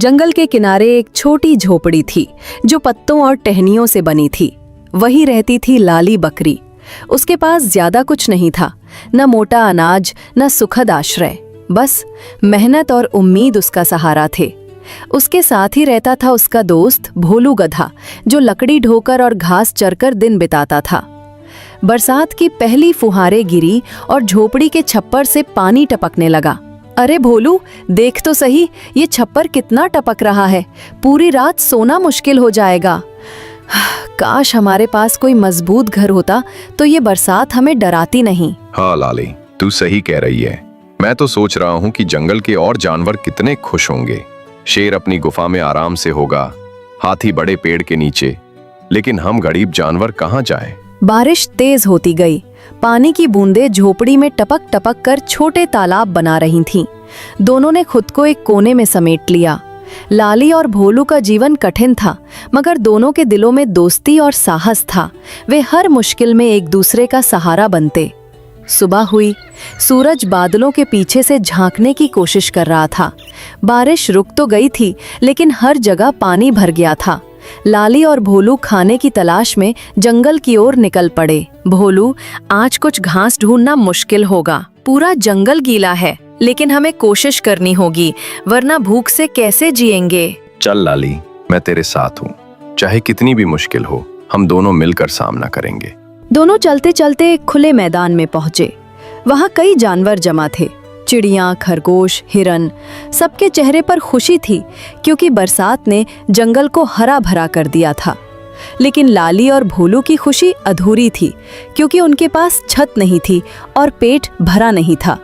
जंगल के किनारे एक छोटी झोपड़ी थी जो पत्तों और टहनियों से बनी थी। वहीं रहती थी लाली बकरी। उसके पास ज्यादा कुछ नहीं था, न मोटा अनाज न सुखद आश्रय, बस मेहनत और उम्मीद उसका सहारा थे। उसके साथ ही रहता था उसका दोस्त भोलू गधा, जो लकड़ी ढोकर और घास चरकर दिन बिताता था। बरसात की पहली फुहारें गिरी और झोपड़ी के छप्पर से पानी टपकने लगा। अरे भोलू, देख तो सही, ये छप्पर कितना टपक रहा है। पूरी रात सोना मुश्किल हो जाएगा। काश हमारे पास कोई मजबूत घर होता तो ये बरसात हमें डराती नहीं। हाँ लाली, तू सही कह रही है। मैं तो सोच रहा हूँ कि जंगल के और जानवर कितने खुश होंगे। शेर अपनी गुफा में आराम से होगा, हाथी बड़े पेड़ के नीचे, लेकिन हम गरीब जानवर कहाँ जाएं? बारिश तेज होती गई। पानी की बूंदें झोपड़ी में टपक टपक कर छोटे तालाब बना रही थीं। दोनों ने खुद को एक कोने में समेट लिया। लाली और भोलू का जीवन कठिन था, मगर दोनों के दिलों में दोस्ती और साहस था। वे हर मुश्किल में एक दूसरे का सहारा बनते। सुबह हुई। सूरज बादलों के पीछे से झांकने की कोशिश कर रहा था। बारिश रुक तो गई थी, लेकिन हर जगह पानी भर गया था। लाली और भोलू खाने की तलाश में जंगल की ओर निकल पड़े। भोलू, आज कुछ घास ढूंढना मुश्किल होगा। पूरा जंगल गीला है, लेकिन हमें कोशिश करनी होगी, वरना भूख से कैसे जिएंगे। चल लाली, मैं तेरे साथ हूँ। चाहे कितनी भी मुश्किल हो, हम दोनों मिलकर सामना करेंगे। दोनों चलते चलते एक खुले मैदान में पहुंचे। वहां कई जानवर जमा थे। चिड़ियां, खरगोश, हिरन, सबके चेहरे पर खुशी थी, क्योंकि बरसात ने जंगल को हरा भरा कर दिया था। लेकिन लाली और भोलू की खुशी अधूरी थी, क्योंकि उनके पास छत नहीं थी और पेट भरा नहीं था।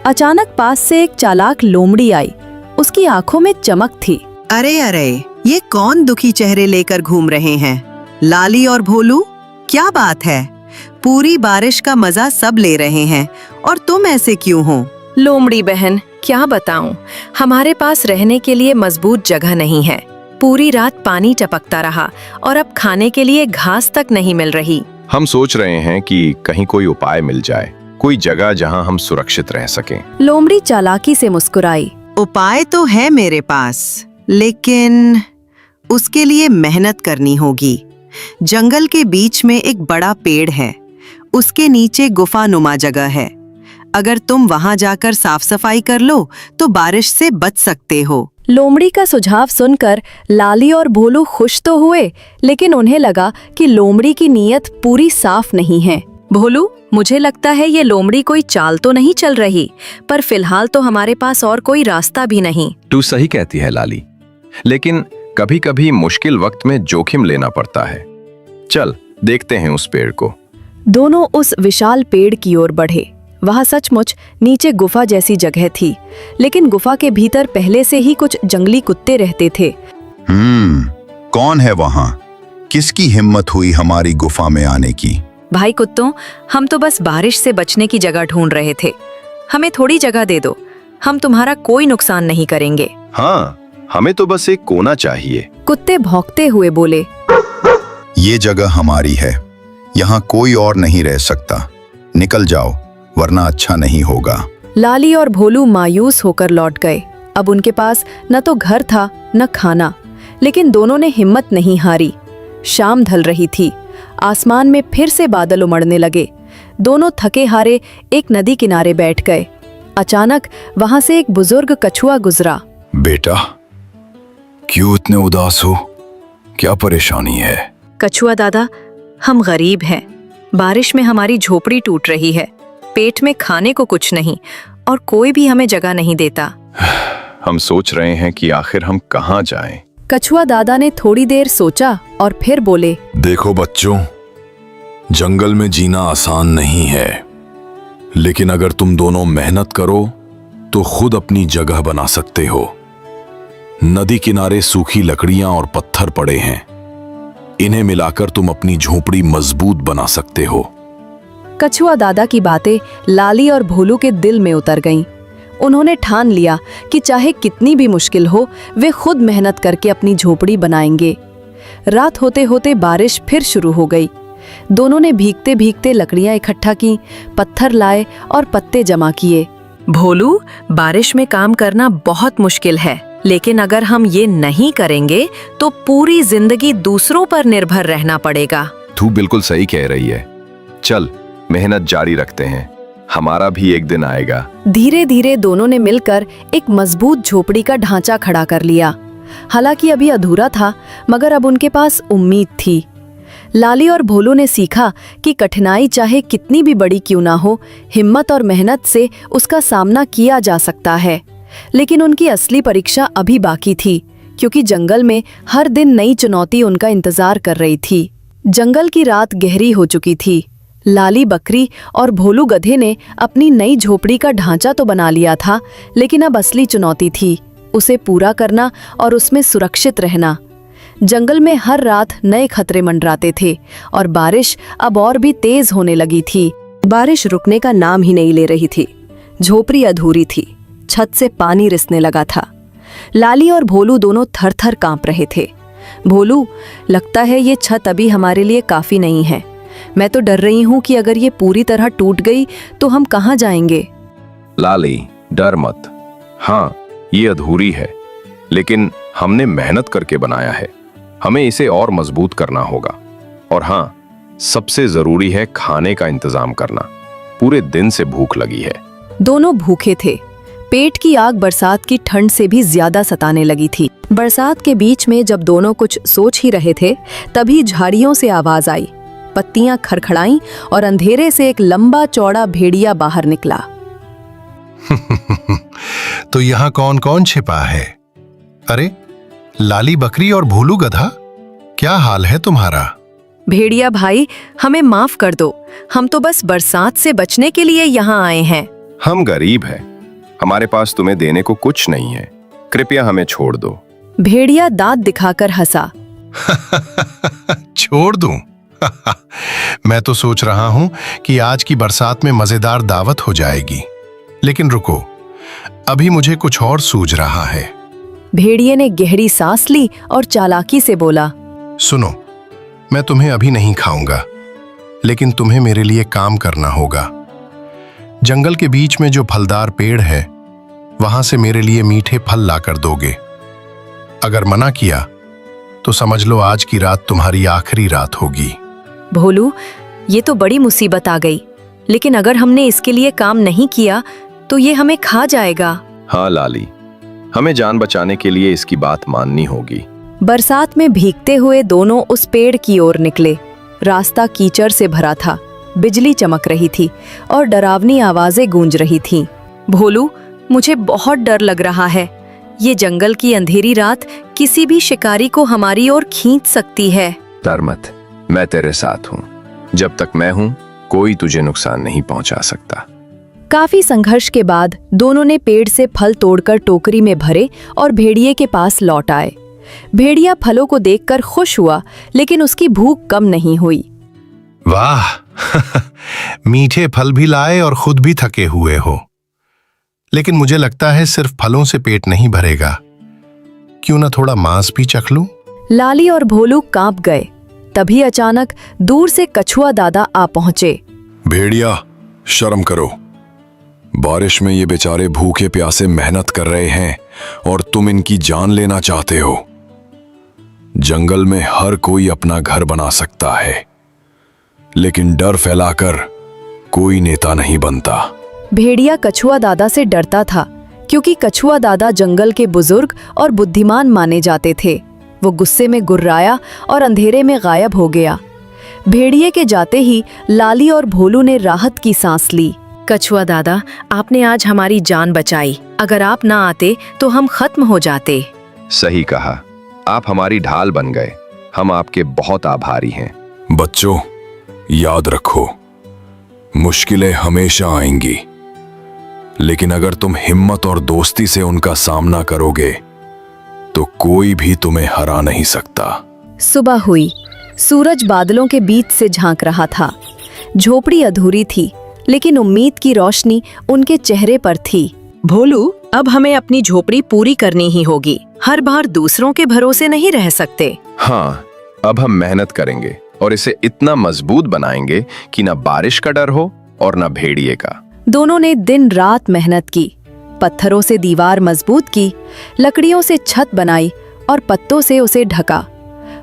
अचानक पास से एक चालाक लोमड़ी आई। उसकी आंखों में चमक थी। अरे अरे, ये कौन दुखी चेहरे लेकर घूम रहे हैं? लाली और भोलू, क्या बात है? पूरी बारिश का मजा सब ले रहे हैं और तुम ऐसे क्यों हो? लोमड़ी बहन, क्या बताऊं, हमारे पास रहने के लिए मजबूत जगह नहीं है। पूरी रात पानी टपकता रहा और अब खाने के लिए घास तक नहीं मिल रही। हम सोच रहे हैं कि कहीं कोई उपाय मिल जाए, कोई जगह जहां हम सुरक्षित रह सकें। लोमड़ी चालाकी से मुस्कुराई। उपाय तो है मेरे पास, लेकिन उसके लिए मेहनत करनी होगी। जंगल के बीच में एक बड़ा पेड़ है, उसके नीचे गुफानुमा जगह है। अगर तुम वहां जाकर साफ सफाई कर लो तो बारिश से बच सकते हो। लोमड़ी का सुझाव सुनकर लाली और भोलू खुश तो हुए, लेकिन उन्हें लगा कि लोमड़ी की नीयत पूरी साफ नहीं है। भोलू, मुझे लगता है ये लोमड़ी कोई चाल तो नहीं चल रही, पर फिलहाल तो हमारे पास और कोई रास्ता भी नहीं। तू सही कहती है लाली, लेकिन कभी कभी मुश्किल वक्त में जोखिम लेना पड़ता है। चल देखते हैं उस पेड़ को। दोनों उस विशाल पेड़ की ओर बढ़े। वहां सचमुच नीचे गुफा जैसी जगह थी, लेकिन गुफा के भीतर पहले से ही कुछ जंगली कुत्ते रहते थे। कौन है वहां? किसकी हिम्मत हुई हमारी गुफा में आने की? भाई कुत्तों, हम तो बस बारिश से बचने की जगह ढूंढ रहे थे। हमें थोड़ी जगह दे दो, हम तुम्हारा कोई नुकसान नहीं करेंगे। हाँ, हमें तो बस एक कोना चाहिए। कुत्ते भौंकते हुए बोले। ये जगह हमारी है, यहाँ कोई और नहीं रह सकता। निकल जाओ, वरना अच्छा नहीं होगा। लाली और भोलू मायूस होकर लौट गए। अब उनके पास न तो घर था न खाना, लेकिन दोनों ने हिम्मत नहीं हारी। शाम ढल रही थी। आसमान में फिर से बादल उमड़ने लगे। दोनों थके हारे एक नदी किनारे बैठ गए। अचानक वहां से एक बुजुर्ग कछुआ गुजरा। बेटा, क्यों इतने उदास हो? क्या परेशानी है? कछुआ दादा, हम गरीब हैं। बारिश में हमारी झोपड़ी टूट रही है। पेट में खाने को कुछ नहीं और कोई भी हमें जगह नहीं देता। हम सोच रहे हैं कि आखिर हम कहाँ जाएं? कछुआ दादा ने थोड़ी देर सोचा और फिर बोले। देखो बच्चों, जंगल में जीना आसान नहीं है, लेकिन अगर तुम दोनों मेहनत करो तो खुद अपनी जगह बना सकते हो। नदी किनारे सूखी लकड़ियां और पत्थर पड़े हैं, इन्हें मिलाकर तुम अपनी झोपड़ी मजबूत बना सकते हो। कछुआ दादा की बातें लाली और भोलू के दिल में उतर गईं। उन्होंने ठान लिया कि चाहे कितनी भी मुश्किल हो, वे खुद मेहनत करके अपनी झोपड़ी बनाएंगे। रात होते होते बारिश फिर शुरू हो गई। दोनों ने भीगते भीगते लकड़ियां इकट्ठा की, पत्थर लाए और पत्ते जमा किए। भोलू, बारिश में काम करना बहुत मुश्किल है। लेकिन अगर हम ये नहीं करेंगे तो पूरी जिंदगी दूसरों पर निर्भर रहना पड़ेगा। तू बिल्कुल सही कह रही है। चल मेहनत जारी रखते हैं, हमारा भी एक दिन आएगा। धीरे धीरे दोनों ने मिलकर एक मजबूत झोपड़ी का ढांचा खड़ा कर लिया। हालांकि अभी अधूरा था, मगर अब उनके पास उम्मीद थी। लाली और भोलू ने सीखा कि कठिनाई चाहे कितनी भी बड़ी क्यों ना हो, हिम्मत और मेहनत से उसका सामना किया जा सकता है। लेकिन उनकी असली परीक्षा अभी बाकी थी, क्योंकि जंगल में हर दिन नई चुनौती उनका इंतजार कर रही थी। जंगल की रात गहरी हो चुकी थी। लाली बकरी और भोलू गधे ने अपनी नई झोपड़ी का ढांचा तो बना लिया था, लेकिन अब असली चुनौती थी उसे पूरा करना और उसमें सुरक्षित रहना। जंगल में हर रात नए खतरे मंडराते थे और बारिश अब और भी तेज होने लगी थी। बारिश रुकने का नाम ही नहीं ले रही थी। झोपड़ी अधूरी थी, छत से पानी रिसने लगा था। लाली और भोलू दोनों थर-थर कांप रहे थे। भोलू, लगता है ये छत अभी हमारे लिए काफी नहीं है। मैं तो डर रही हूँ कि अगर ये पूरी तरह टूट गई तो हम कहाँ जाएंगे। लाली, डर मत। हाँ, ये अधूरी है, लेकिन हमने मेहनत करके बनाया है। हमें इसे और मजबूत करना होगा। और हाँ, सबसे जरूरी है खाने का इंतजाम करना। पूरे दिन से भूख लगी है। दोनों भूखे थे। पेट की आग बरसात की ठंड से भी ज्यादा सताने लगी थी। बरसात के बीच में जब दोनों कुछ सोच ही रहे थे, तभी झाड़ियों से आवाज आई। पत्तियां खड़खड़ाईं और अंधेरे से एक लंबा चौड़ा भेड़िया बाहर निकला। तो यहाँ कौन कौन छिपा है? अरे, लाली बकरी और भोलू गधा, क्या हाल है तुम्हारा? भेड़िया भाई, हमें माफ कर दो। हम तो बस बरसात से बचने के लिए यहाँ आए हैं। हम गरीब हैं, हमारे पास तुम्हें देने को कुछ नहीं है। कृपया हमें छोड़ दो। भेड़िया दांत दिखाकर हंसा। छोड़ दूं? मैं तो सोच रहा हूं कि आज की बरसात में मजेदार दावत हो जाएगी। लेकिन रुको, अभी मुझे कुछ और सूझ रहा है। भेड़िए ने गहरी सांस ली और चालाकी से बोला, सुनो, मैं तुम्हें अभी नहीं खाऊंगा, लेकिन तुम्हें मेरे लिए काम करना होगा। जंगल के बीच में जो फलदार पेड़ है, वहां से मेरे लिए मीठे फल लाकर दोगे। अगर मना किया तो समझ लो आज की रात तुम्हारी आखिरी रात होगी। भोलू, ये तो बड़ी मुसीबत आ गई। लेकिन अगर हमने इसके लिए काम नहीं किया तो ये हमें खा जाएगा। हाँ लाली, हमें जान बचाने के लिए इसकी बात माननी होगी। बरसात में भीगते हुए दोनों उस पेड़ की ओर निकले। रास्ता कीचड़ से भरा था, बिजली चमक रही थी और डरावनी आवाजें गूंज रही थीं। भोलू, मुझे बहुत डर लग रहा है। ये जंगल की अंधेरी रात किसी भी शिकारी को हमारी ओर खींच सकती है। डर मत, मैं तेरे साथ हूँ। जब तक मैं हूँ, कोई तुझे नुकसान नहीं पहुँचा सकता। काफी संघर्ष के बाद दोनों ने पेड़ से फल तोड़कर टोकरी में भरे और भेड़िए के पास लौट आए। भेड़िया फलों को देखकर खुश हुआ, लेकिन उसकी भूख कम नहीं हुई। वाह, मीठे फल भी लाए और खुद भी थके हुए हो। लेकिन मुझे लगता है सिर्फ फलों से पेट नहीं भरेगा। क्यों ना थोड़ा मांस भी चख लूं? लाली और भोलू कांप गए। तभी अचानक दूर से कछुआ दादा आ पहुंचे। भेड़िया, शर्म करो। बारिश में ये बेचारे भूखे प्यासे मेहनत कर रहे हैं और तुम इनकी जान लेना चाहते हो। जंगल में हर कोई अपना घर बना सकता है, लेकिन डर फैलाकर कोई नेता नहीं बनता। भेड़िया कछुआ दादा से डरता था, क्योंकि कछुआ दादा जंगल के बुजुर्ग और बुद्धिमान माने जाते थे। वो गुस्से में गुर्राया और अंधेरे में गायब हो गया। भेड़िए के जाते ही लाली और भोलू ने राहत की सांस ली। कछुआ दादा, आपने आज हमारी जान बचाई। अगर आप ना आते तो हम खत्म हो जाते। सही कहा, आप हमारी ढाल बन गए। हम आपके बहुत आभारी हैं। बच्चों, याद रखो, मुश्किलें हमेशा आएंगी, लेकिन अगर तुम हिम्मत और दोस्ती से उनका सामना करोगे तो कोई भी तुम्हें हरा नहीं सकता। सुबह हुई। सूरज बादलों के बीच से झांक रहा था। झोपड़ी अधूरी थी, लेकिन उम्मीद की रोशनी उनके चेहरे पर थी। भोलू, अब हमें अपनी झोपड़ी पूरी करनी ही होगी। हर बार दूसरों के भरोसे नहीं रह सकते। हाँ, अब हम मेहनत करेंगे और इसे इतना मजबूत बनाएंगे कि न बारिश का डर हो और न भेड़िए का। दोनों ने दिन रात मेहनत की। पत्थरों से दीवार मजबूत की, लकड़ियों से छत बनाई और पत्तों से उसे ढका।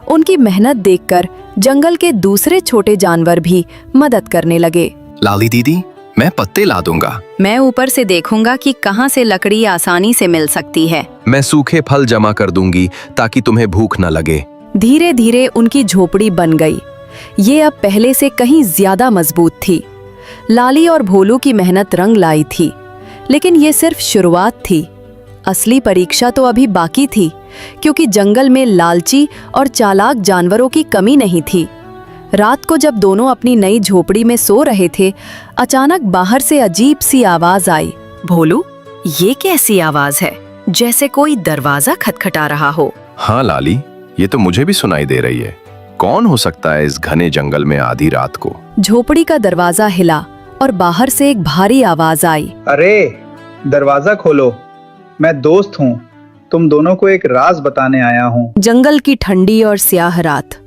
उनकी मेहनत देखकर जंगल के दूसरे छोटे जानवर भी मदद करने लगे। लाली दीदी, मैं पत्ते ला दूंगा। मैं ऊपर से देखूंगा कि कहाँ से लकड़ी आसानी से मिल सकती है। मैं सूखे फल जमा कर दूंगी ताकि तुम्हें भूख न लगे। धीरे धीरे उनकी झोपड़ी बन गई। ये अब पहले से कहीं ज्यादा मजबूत थी। लाली और भोलू की मेहनत रंग लाई थी, लेकिन ये सिर्फ शुरुआत थी। असली परीक्षा तो अभी बाकी थी, क्योंकि जंगल में लालची और चालाक जानवरों की कमी नहीं थी। रात को जब दोनों अपनी नई झोपड़ी में सो रहे थे, अचानक बाहर से अजीब सी आवाज आई। भोलू, ये कैसी आवाज है? जैसे कोई दरवाजा खटखटा रहा हो। हाँ लाली, ये तो मुझे भी सुनाई दे रही है। कौन हो सकता है इस घने जंगल में आधी रात को? झोपड़ी का दरवाजा हिला और बाहर से एक भारी आवाज आई। अरे दरवाजा खोलो, मैं दोस्त हूँ, तुम दोनों को एक राज बताने आया हूँ। जंगल की ठंडी और स्याह रात,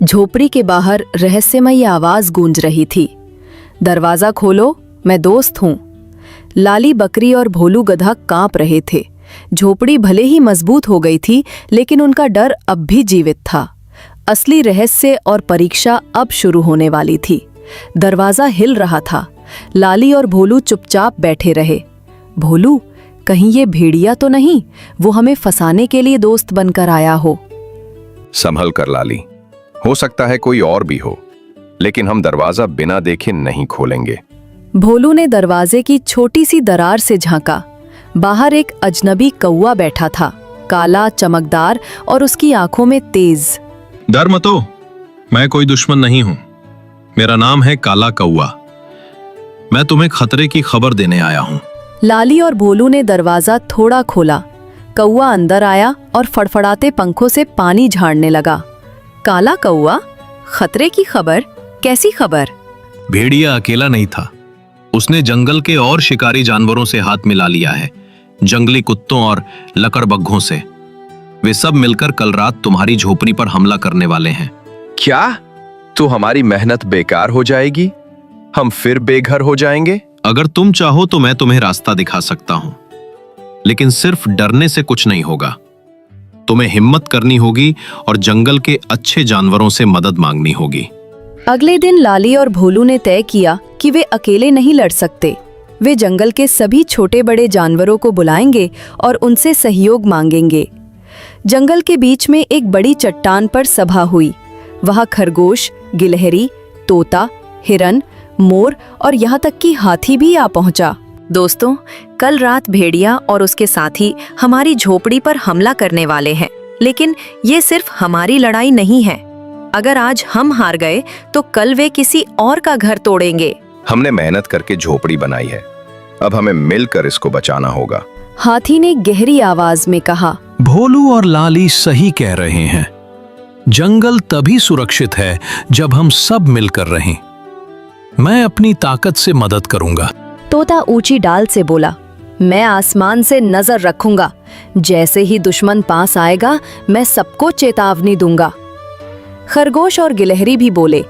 झोपड़ी के बाहर रहस्यमयी आवाज गूंज रही थी। दरवाजा खोलो, मैं दोस्त हूँ। लाली बकरी और भोलू गधा कांप रहे थे। झोपड़ी भले ही मजबूत हो गई थी, लेकिन उनका डर अब भी जीवित था। असली रहस्य और परीक्षा अब शुरू होने वाली थी। दरवाजा हिल रहा था। लाली और भोलू चुपचाप बैठे रहे। भोलू, कहीं ये भेड़िया तो नहीं, वो हमें फंसाने के लिए दोस्त बनकर आया हो। संभल कर लाली, हो सकता है कोई और भी हो, लेकिन हम दरवाजा बिना देखे नहीं खोलेंगे। भोलू ने दरवाजे की छोटी सी दरार से झांका। बाहर एक अजनबी कौवा बैठा था, काला, चमकदार और उसकी आंखों में तेज। डर मत हो, मैं कोई दुश्मन नहीं हूं। मेरा नाम है काला कौवा। मैं तुम्हें खतरे की खबर देने आया हूं। लाली और भोलू ने दरवाजा थोड़ा खोला। कौवा अंदर आया और फड़फड़ाते पंखों से पानी झाड़ने लगा। काला कौवा, खतरे की खबर? कैसी खबर? भेड़िया अकेला नहीं था, उसने जंगल के और शिकारी जानवरों से हाथ मिला लिया है, जंगली कुत्तों और लकड़बग्घों से। वे सब मिलकर कल रात तुम्हारी झोपड़ी पर हमला करने वाले हैं। क्या? तो हमारी मेहनत बेकार हो जाएगी? हम फिर बेघर हो जाएंगे? अगर तुम चाहो तो मैं तुम्हें रास्ता दिखा सकता हूं, लेकिन सिर्फ डरने से कुछ नहीं होगा। तुम्हें हिम्मत करनी होगी और जंगल के अच्छे जानवरों से मदद मांगनी होगी। अगले दिन लाली और भोलू ने तय किया कि वे अकेले नहीं लड़ सकते। वे जंगल के सभी छोटे बड़े जानवरों को बुलाएंगे और उनसे सहयोग मांगेंगे। जंगल के बीच में एक बड़ी चट्टान पर सभा हुई। वहां खरगोश, गिलहरी, तोता, हिरन, मोर और यहाँ तक कि हाथी भी आ पहुंचा। दोस्तों, कल रात भेड़िया और उसके साथी हमारी झोपड़ी पर हमला करने वाले हैं, लेकिन ये सिर्फ हमारी लड़ाई नहीं है। अगर आज हम हार गए तो कल वे किसी और का घर तोड़ेंगे। हमने मेहनत करके झोपड़ी बनाई है, अब हमें मिलकर इसको बचाना होगा। हाथी ने गहरी आवाज में कहा। भोलू और लाली सही कह रहे हैं। जंगल तभी सुरक्षित है जब हम सब मिलकर रहें। मैं अपनी ताकत से मदद करूंगा। तोता ऊंची डाल से बोला, मैं आसमान से नजर रखूंगा। जैसे ही दुश्मन पास आएगा, मैं सबको चेतावनी दूंगा। खरगोश और गिलहरी भी बोले,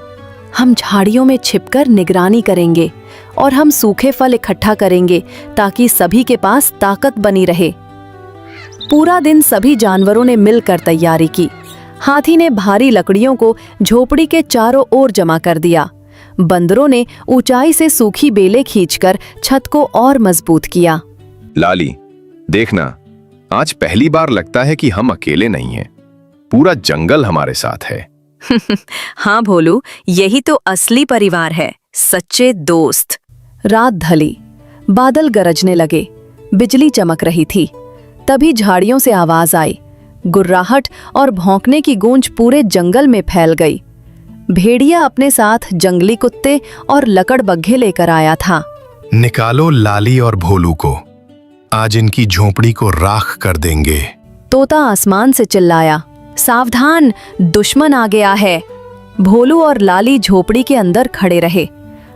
हम झाड़ियों में छिपकर निगरानी करेंगे और हम सूखे फल इकट्ठा करेंगे ताकि सभी के पास ताकत बनी रहे। पूरा दिन सभी जानवरों ने मिलकर तैयारी की। हाथी ने भारी लकड़ियों को झोपड़ी के चारों ओर जमा कर दिया। बंदरों ने ऊंचाई से सूखी बेलें खींचकर छत को और मजबूत किया। लाली, देखना, आज पहली बार लगता है कि हम अकेले नहीं हैं। पूरा जंगल हमारे साथ है। हाँ भोलू, यही तो असली परिवार है, सच्चे दोस्त। रात ढली, बादल गरजने लगे, बिजली चमक रही थी। तभी झाड़ियों से आवाज आई। गुर्राहट और भौंकने की गूंज पूरे जंगल में फैल गई। भेड़िया अपने साथ जंगली कुत्ते और लकड़बग्घे लेकर आया था। निकालो लाली और भोलू को, आज इनकी झोपड़ी को राख कर देंगे। तोता आसमान से चिल्लाया, सावधान, दुश्मन आ गया है। भोलू और लाली झोपड़ी के अंदर खड़े रहे।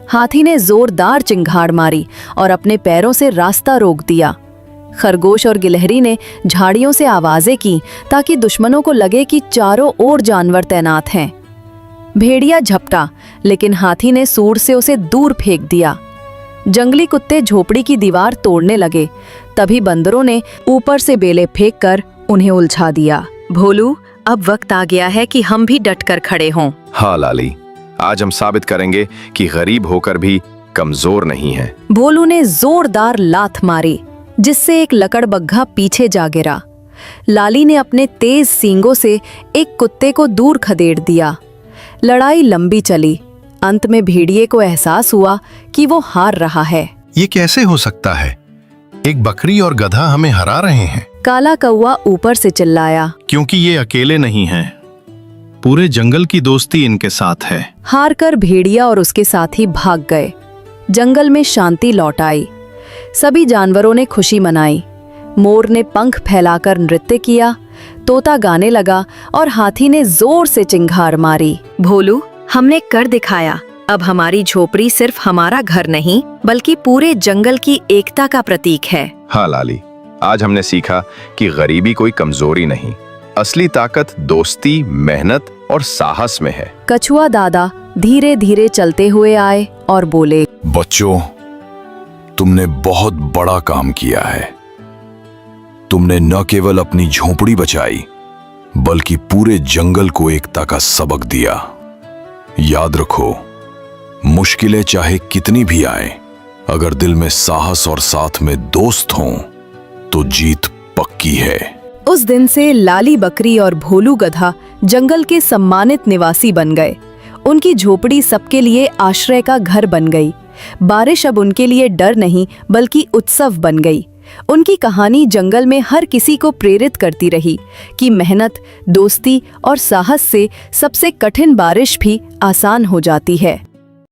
हाथी ने जोरदार चिंगाड़ मारी और अपने पैरों से रास्ता रोक दिया। खरगोश और गिलहरी ने झाड़ियों से आवाजें की ताकि दुश्मनों को लगे कि चारों ओर जानवर तैनात हैं। भेड़िया झपटा, लेकिन हाथी ने सूंड से उसे दूर फेंक दिया। जंगली कुत्ते झोपड़ी की दीवार तोड़ने लगे, तभी बंदरों ने ऊपर से बेले फेंक कर उन्हें उलझा दिया। भोलू, अब वक्त आ गया है कि हम भी डटकर खड़े हों। हाँ लाली, आज हम साबित करेंगे कि गरीब होकर भी कमजोर नहीं है। भोलू ने जोरदार लात मारी, जिससे एक लकड़बग्घा पीछे जा गिरा। लाली ने अपने तेज सींगों से एक कुत्ते को दूर खदेड़ दिया। लड़ाई लंबी चली। अंत में भेड़िए को एहसास हुआ कि वो हार रहा है। ये कैसे हो सकता है? एक बकरी और गधा हमें हरा रहे हैं। काला कौवा ऊपर से चिल्लाया। क्योंकि ये अकेले नहीं हैं, पूरे जंगल की दोस्ती इनके साथ है। हारकर भेड़िया और उसके साथी भाग गए। जंगल में शांति लौट आई। सभी जानवरों ने खुशी मनाई। मोर ने पंख फैलाकर नृत्य किया, तोता गाने लगा और हाथी ने जोर से चिंगार मारी। भोलू, हमने कर दिखाया। अब हमारी झोपड़ी सिर्फ हमारा घर नहीं, बल्कि पूरे जंगल की एकता का प्रतीक है। हाँ लाली, आज हमने सीखा कि गरीबी कोई कमजोरी नहीं, असली ताकत दोस्ती, मेहनत और साहस में है। कछुआ दादा धीरे धीरे चलते हुए आए और बोले, बच्चों, तुमने बहुत बड़ा काम किया है। तुमने न केवल अपनी झोपड़ी बचाई, बल्कि पूरे जंगल को एकता का सबक दिया। याद रखो, मुश्किलें चाहे कितनी भी आए, अगर दिल में साहस और साथ में दोस्त हों, तो जीत पक्की है। उस दिन से लाली बकरी और भोलू गधा जंगल के सम्मानित निवासी बन गए। उनकी झोपड़ी सबके लिए आश्रय का घर बन गई। बारिश अब उनके लिए डर नहीं, बल्कि उत्सव बन गई। उनकी कहानी जंगल में हर किसी को प्रेरित करती रही कि मेहनत, दोस्ती और साहस से सबसे कठिन बारिश भी आसान हो जाती है।